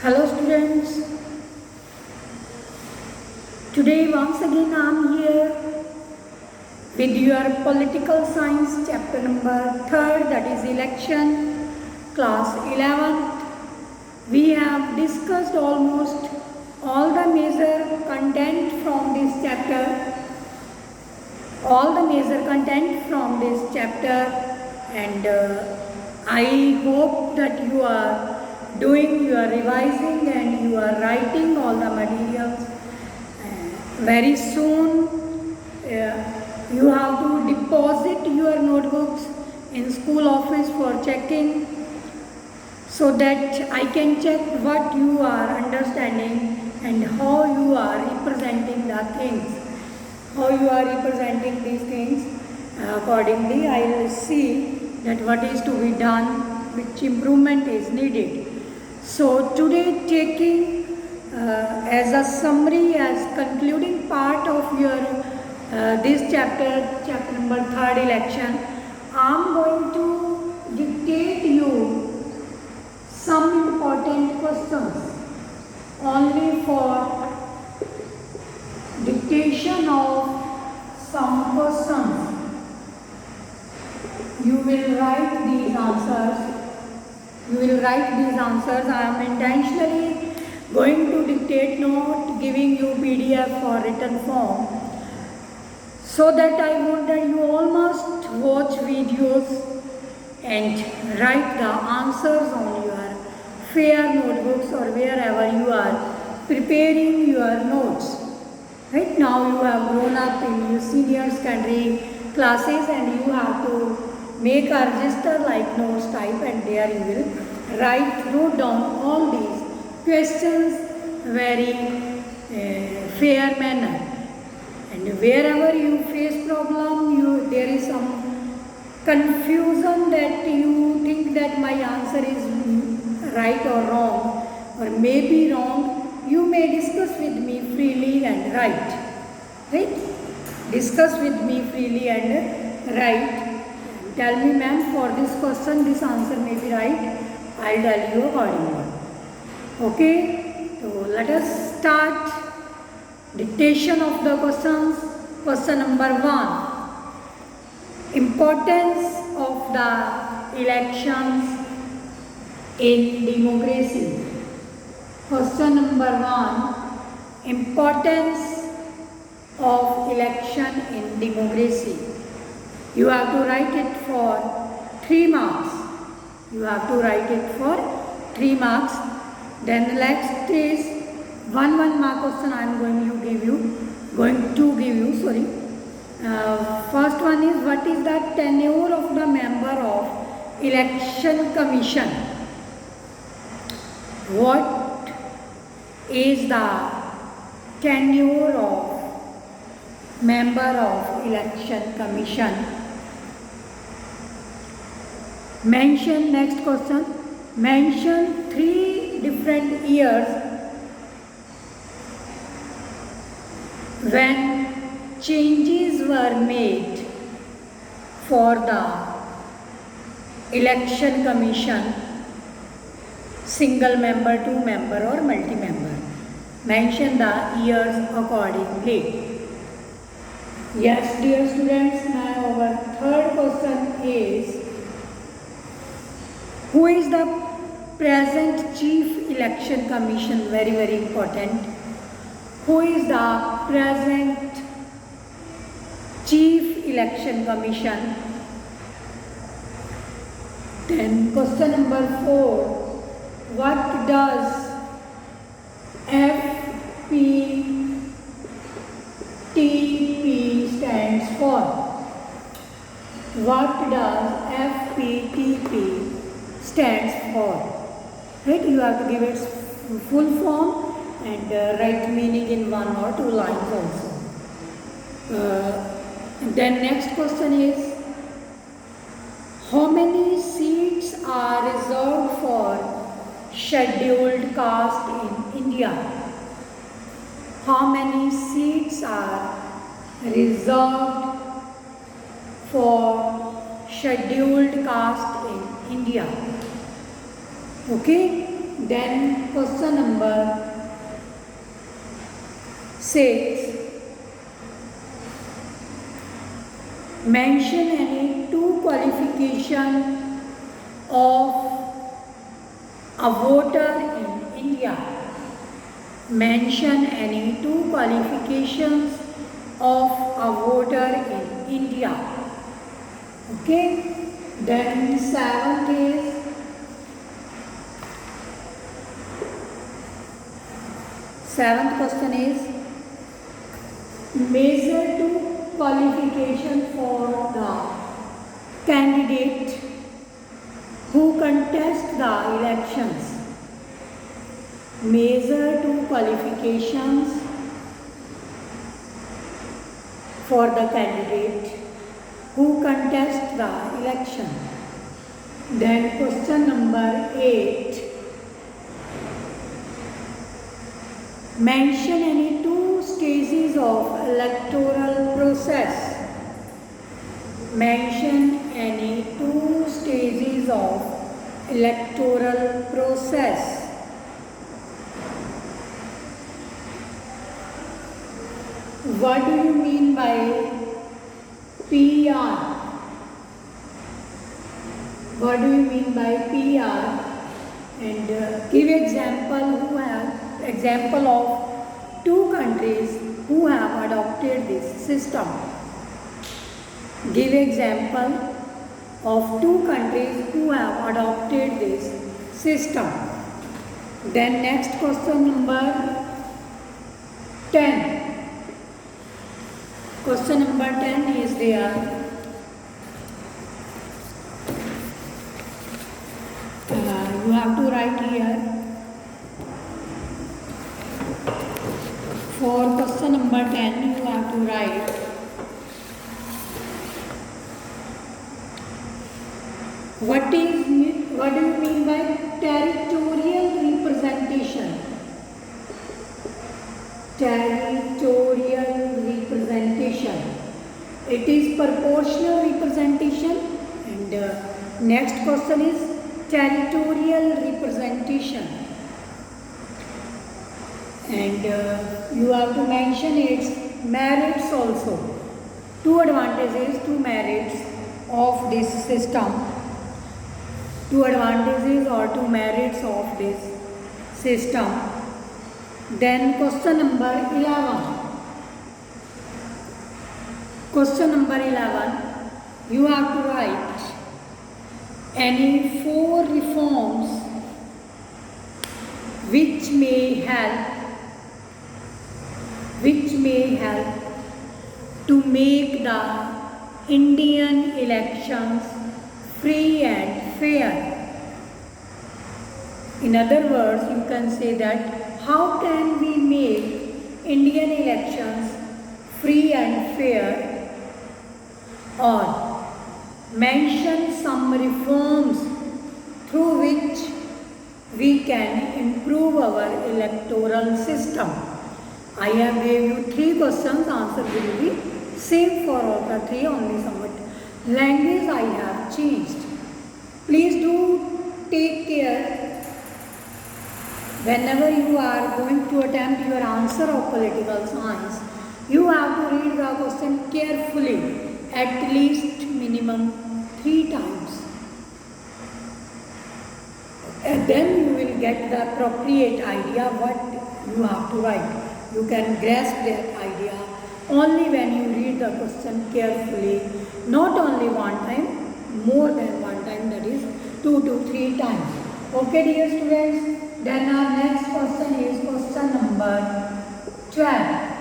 Hello students, today once again I am here with your political science chapter number 3rd, that is election, class 11th. We have discussed almost all the major content from this chapter, and I hope that you are revising and you are writing all the materials. Very soon you have to deposit your notebooks in school office for checking, so that I can check what you are understanding and how you are representing the things, how you are representing these things. Accordingly, I will see that what is to be done, which improvement is needed. So today, taking as a summary, as concluding part of your this chapter number 3rd, election, I am going to dictate you some important questions only for dictation of some questions. You will write these answers. I am intentionally going to dictate, not giving you PDF or written form, so that I want that you all must watch videos and write the answers on your fair notebooks or wherever you are preparing your notes. Right now you have grown up in your senior secondary classes and you have to make a register like notes type, and there you will wrote down all these questions very fair manner. And wherever you face problem, there is some confusion that you think that my answer is right or wrong or may be wrong, you may discuss with me freely and write. Right? Discuss with me freely and write. Tell me, ma'am, for this question this answer may be right. I'll tell you accordingly. Okay? So let us start dictation of the questions. Question number 1. Importance of the elections in democracy. Question number 1. Importance of election in democracy. You have to write it for 3 marks. Then the next is 1 mark question I am going to give you. First one is, what is the tenure of the member of election commission? What is the tenure of member of election commission? Next question, mention 3 different years when changes were made for the election commission, single member, 2 member or multi-member. Mention the years accordingly. Yes, dear students, now our third question is, who is the present Chief Election Commission? Very, very important. Who is the present Chief Election Commission? Then question number 4. What does FPTP stands for? What does FPTP stands for? Right? You have to give its full form and write meaning in 1 or 2 lines also. Then next question is, how many seats are reserved for scheduled caste in India? How many seats are reserved for scheduled caste in India? Okay? Then question number 6. Mention any two qualification of a voter in India. Mention any two qualifications of a voter in India. Okay. Then 7th is seventh question is major two qualification for the candidate who contest the elections. Major two qualifications for the candidate who contest the election. Then question number 8. Mention any two stages of electoral process. Mention any two stages of electoral process. What do you mean by PR? What do you mean by PR? And give example of two countries who have adopted this system. Give example of two countries who have adopted this system. Then next question number 10. Question number 10 is there. You have to write here. For question number 10, you have to write what do you mean by territorial representation? Territorial representation. It is proportional representation. And next question is territorial representation. And you have to mention its merits also. Two advantages, two merits of this system. Two advantages or two merits of this system. Then question number 11. Question number 11. You have to write any 4 reforms which may help to make the Indian elections free and fair. In other words, you can say that how can we make Indian elections free and fair, or mention some reforms through which we can improve our electoral system. I have gave you 3 questions, answer will be same for all the 3, only somewhat language I have changed. Please do take care whenever you are going to attempt your answer of political science. You have to read the question carefully, at least minimum 3 times. And then you will get the appropriate idea what you have to write. You can grasp that idea only when you read the question carefully, not only one time, more than one time, that is 2 to 3 times. Okay, dear students, then our next question is question number 12.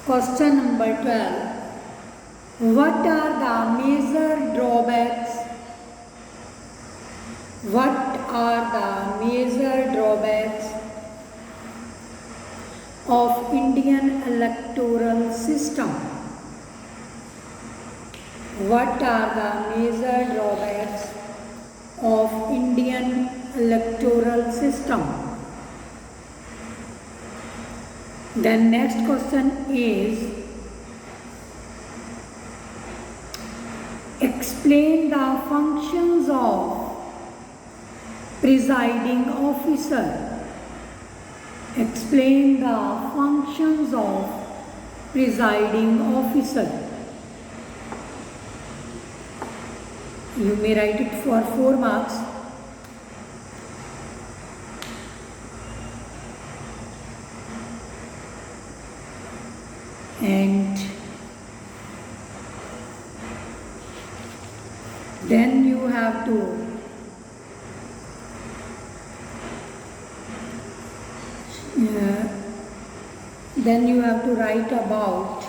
Question number 12. What are the major drawbacks? What are the major drawbacks of Indian electoral system? What are the major drawbacks of Indian electoral system? Then next question is, explain the functions of Presiding officer. Explain the functions of presiding officer. You may write it for 4 marks. And then you have to write about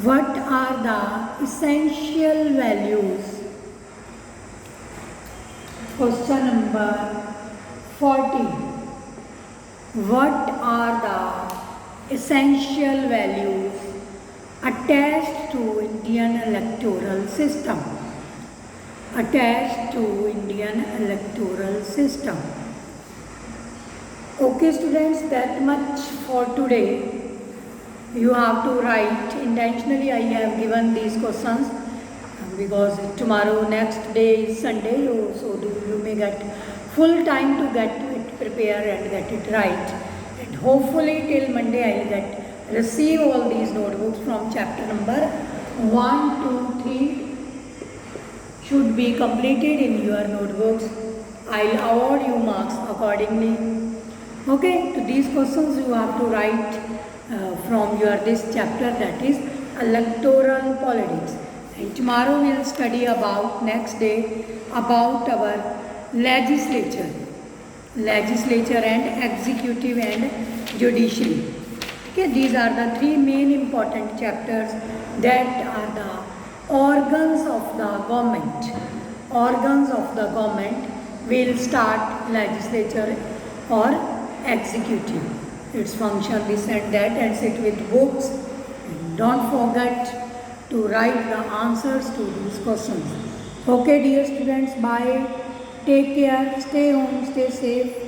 what are the essential values. Question number 40. What are the essential values attached to Indian electoral system? Attached to Indian electoral system. Okay students, that much for today. You have to write. Intentionally I have given these questions because tomorrow next day is Sunday, so you may get full time to get it prepared and get it right. And hopefully till Monday I will receive all these notebooks from chapter number 1, 2, 3 should be completed in your notebooks. I'll award you marks accordingly. Okay, to these questions you have to write from your this chapter, that is electoral politics. And tomorrow we will study about, next day, about our legislature and executive and judiciary. Okay, these are the 3 main important chapters that are the organs of the government. Organs of the government will start legislature or executive. Its function, this and that, and sit with books. And don't forget to write the answers to these questions. Okay dear students, bye. Take care. Stay home. Stay safe.